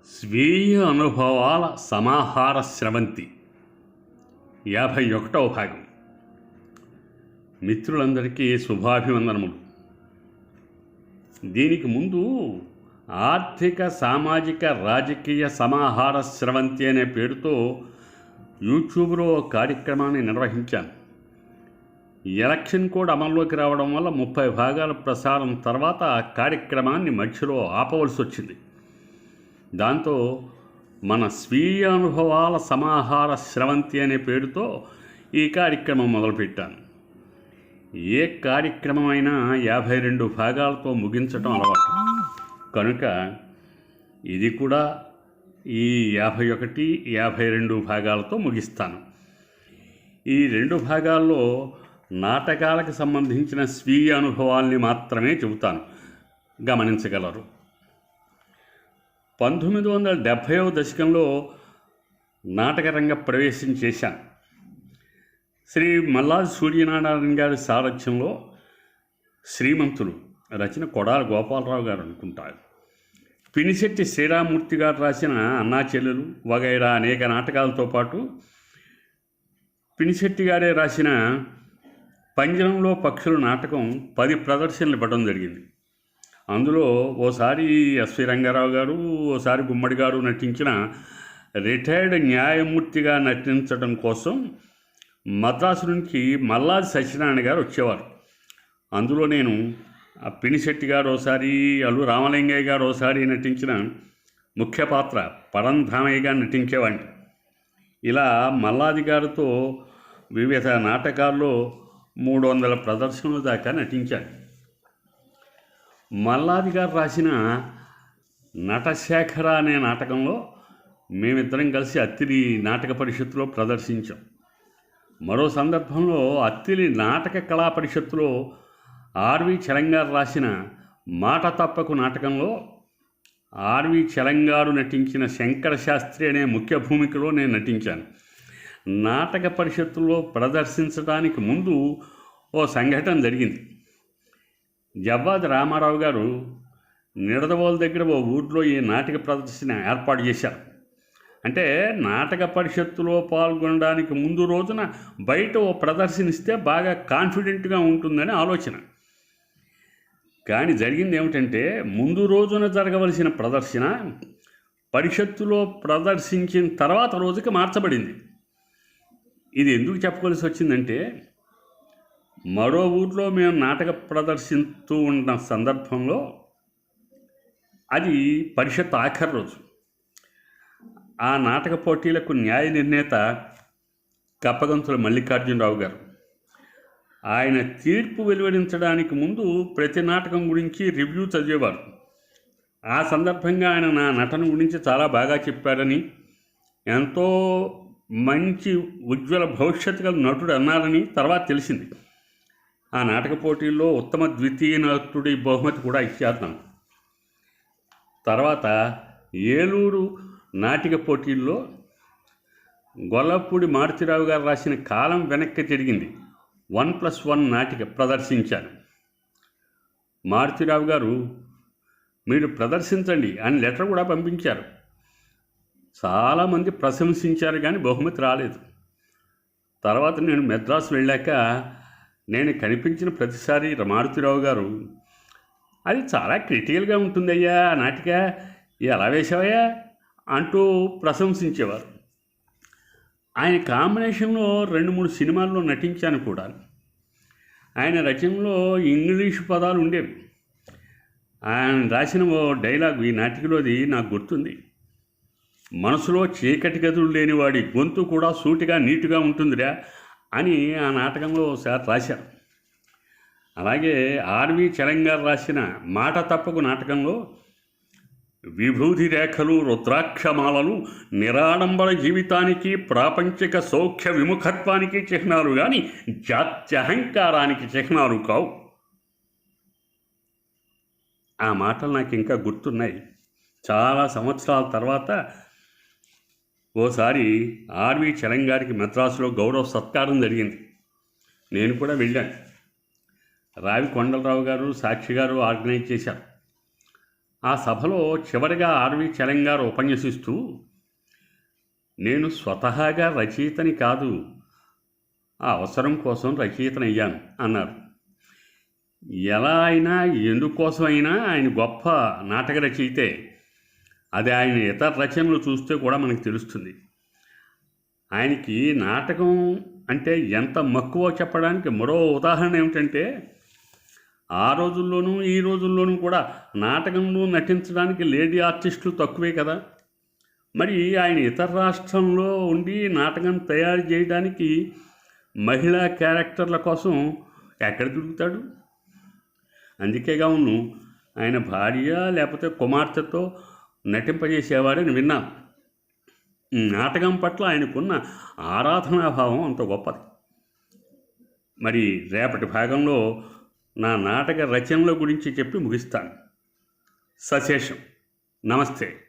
స్వీయ అనుభవాల సమాహార స్రవంతి 51వ భాగం. మిత్రులందరికీ శుభాభివందనములు. దీనికి ముందు ఆర్థిక సామాజిక రాజకీయ సమాహార స్రవంతి అనే పేరుతో యూట్యూబ్లో కార్యక్రమాన్ని నిర్వహించాను. ఎలక్షన్ కోడ్ అమల్లోకి రావడం వల్ల 30 భాగాల ప్రసారం తర్వాత ఆ కార్యక్రమాన్ని మధ్యలో ఆపవలసి వచ్చింది. దాంతో మన స్వీయ అనుభవాల సమాహార స్రవంతి అనే పేరుతో ఈ కార్యక్రమం మొదలుపెట్టాను. ఏ కార్యక్రమం అయినా 52 భాగాలతో ముగించడం అలవాటు కనుక ఇది కూడా ఈ 51, 52 భాగాలతో ముగిస్తాను. ఈ 2 భాగాల్లో నాటకాలకు సంబంధించిన స్వీయ అనుభవాల్ని మాత్రమే చెబుతాను, గమనించగలరు. 1970వ దశకంలో నాటకరంగ ప్రవేశం చేశాను. శ్రీ మల్లాది సూర్యనారాయణ గారి సారథ్యంలో శ్రీమంతులు రచన కొడాల గోపాలరావు గారు అనుకుంటారు. పినిశెట్టి శ్రీరామూర్తి గారు రాసిన అన్నా చెల్లెలు వగైరా అనేక నాటకాలతో పాటు పినిశెట్టి గారే రాసిన పంజరంలో పక్షుల నాటకం 10 ప్రదర్శనలు ఇవ్వడం జరిగింది. అందులో ఓసారి ఎస్వి రంగారావు గారు, ఓసారి గుమ్మడి గారు నటించిన రిటైర్డ్ న్యాయమూర్తిగా నటించడం కోసం మద్రాసు నుంచి మల్లాది సత్యనారాయణ గారు వచ్చేవారు. అందులో నేను పినిశెట్టి గారు ఓసారి, అల్లు రామలింగయ్య గారు ఓసారి నటించిన ముఖ్య పాత్ర పరంధామయ్యగా నటించేవాడిని. ఇలా మల్లాది గారితో వివిధ నాటకాల్లో 300 ప్రదర్శనల దాకా నటించాను. మల్లాది గారు రాసిన నటశేఖర అనే నాటకంలో మేమిద్దరం కలిసి అత్తిలి నాటక పరిషత్తులో ప్రదర్శించాం. మరో సందర్భంలో అత్తిలి నాటక కళా పరిషత్తులో ఆర్వి చలంగారు రాసిన మాట తప్పకు నాటకంలో ఆర్వి చలంగారు నటించిన శంకర శాస్త్రి అనే ముఖ్య భూమికలో నేను నటించాను. నాటక పరిషత్తులో ప్రదర్శించడానికి ముందు ఓ సంఘటన జరిగింది. జవ్వాది రామారావు గారు నిడదవోలు దగ్గర ఓ ఊర్లో ఈ నాటక ప్రదర్శన ఏర్పాటు చేశారు. అంటే నాటక పరిషత్తులో పాల్గొనడానికి ముందు రోజున బయట ఓ ప్రదర్శన ఇస్తే బాగా కాన్ఫిడెంట్గా ఉంటుందని ఆలోచన. కానీ జరిగింది ఏమిటంటే, ముందు రోజున జరగవలసిన ప్రదర్శన పరిషత్తులో ప్రదర్శించిన తర్వాత రోజుకి మార్చబడింది. ఇది ఎందుకు చెప్పవలసి వచ్చిందంటే, మరో ఊర్లో మేము నాటక ప్రదర్శిస్తూ ఉన్న సందర్భంలో అది పరిషత్ ఆఖరి రోజు. ఆ నాటక పోటీలకు న్యాయ నిర్ణేత కప్పగంతుల మల్లికార్జునరావు గారు. ఆయన తీర్పు వెలువరించడానికి ముందు ప్రతి నాటకం గురించి రివ్యూ చదివేవారు. ఆ సందర్భంగా ఆయన నా నటన గురించి చాలా బాగా చెప్పారని, ఎంతో మంచి ఉజ్వల భవిష్యత్తు గల నటుడు అన్నారని తర్వాత తెలిసింది. ఆ నాటక పోటీల్లో ఉత్తమ ద్వితీయ నటుడి బహుమతి కూడా ఇచ్చారు నాకు. తర్వాత ఏలూరు నాటిక పోటీల్లో గొల్లపూడి మారుతిరావు గారు రాసిన కాలం వెనక్కి తిరిగింది 1+1 నాటిక ప్రదర్శించాను. మారుతిరావు గారు మీరు ప్రదర్శించండి అని లెటర్ కూడా పంపించారు. చాలామంది ప్రశంసించారు కానీ బహుమతి రాలేదు. తర్వాత నేను మద్రాసు వెళ్ళాక నేను కనిపించిన ప్రతిసారి మారుతిరావు గారు అది చాలా క్రిటికల్గా ఉంటుందయ్యా ఆ నాటిక, ఎలా వేసావయ్యా అంటూ ప్రశంసించేవారు. ఆయన కాంబినేషన్లో 2-3 సినిమాల్లో నటించాను కూడా. ఆయన రచనలో ఇంగ్లీషు పదాలు ఉండేవి. ఆయన రాసిన ఓ డైలాగ్ ఈ నాటికలోది నాకు గుర్తుంది. మనసులో చీకటి గదులు లేనివాడి గొంతు కూడా సూటిగా నీటుగా ఉంటుందిరా అని ఆ నాటకంలో ఒకసారి రాశారు. అలాగే ఆర్వి చలంగారు రాసిన మాట తప్పకు నాటకంలో విభూతి రేఖలు, రుద్రాక్షమాలలు నిరాడంబర జీవితానికి, ప్రాపంచిక సౌఖ్య విముఖత్వానికి చిహ్నాలు కానీ జాత్యహంకారానికి చిహ్నాలు కావు. ఆ మాటలు నాకు ఇంకా గుర్తున్నాయి. చాలా సంవత్సరాల తర్వాత ఓసారి ఆర్వి చలంగారికి మద్రాసులో గౌరవ సత్కారం జరిగింది. నేను కూడా వెళ్ళాను. రావి కొండలరావు గారు, సాక్షి గారు ఆర్గనైజ్ చేశారు. ఆ సభలో చివరిగా ఆర్వి చలంగారు ఉపన్యసిస్తూ, నేను స్వతహాగా రచయితని కాదు, ఆ అవసరం కోసం రచయితనయ్యాను అన్నారు. ఎలా అయినా ఎందుకోసం అయినా ఆయన గొప్ప నాటక రచయితే. అది ఆయన ఇతర రచనలు చూస్తే కూడా మనకు తెలుస్తుంది. ఆయనకి నాటకం అంటే ఎంత మక్కువో చెప్పడానికి మరో ఉదాహరణ ఏమిటంటే, ఆ రోజుల్లోనూ ఈ రోజుల్లోనూ కూడా నాటకంలో నటించడానికి లేడీ ఆర్టిస్టులు తక్కువే కదా. మరి ఆయన ఇతర రాష్ట్రంలో ఉండి నాటకం తయారు చేయడానికి మహిళా క్యారెక్టర్ల కోసం ఎక్కడ తిరుగుతాడు? అందుకేగా అవును, ఆయన భార్య లేకపోతే కుమార్తెతో నటింపజేసేవాడని విన్నాను. నాటకం పట్ల ఆయనకున్న ఆరాధనాభావం అంత గొప్పది. మరి రేపటి భాగంలో నా నాటక రచనల గురించి చెప్పి ముగిస్తాను. సశేషం. నమస్తే.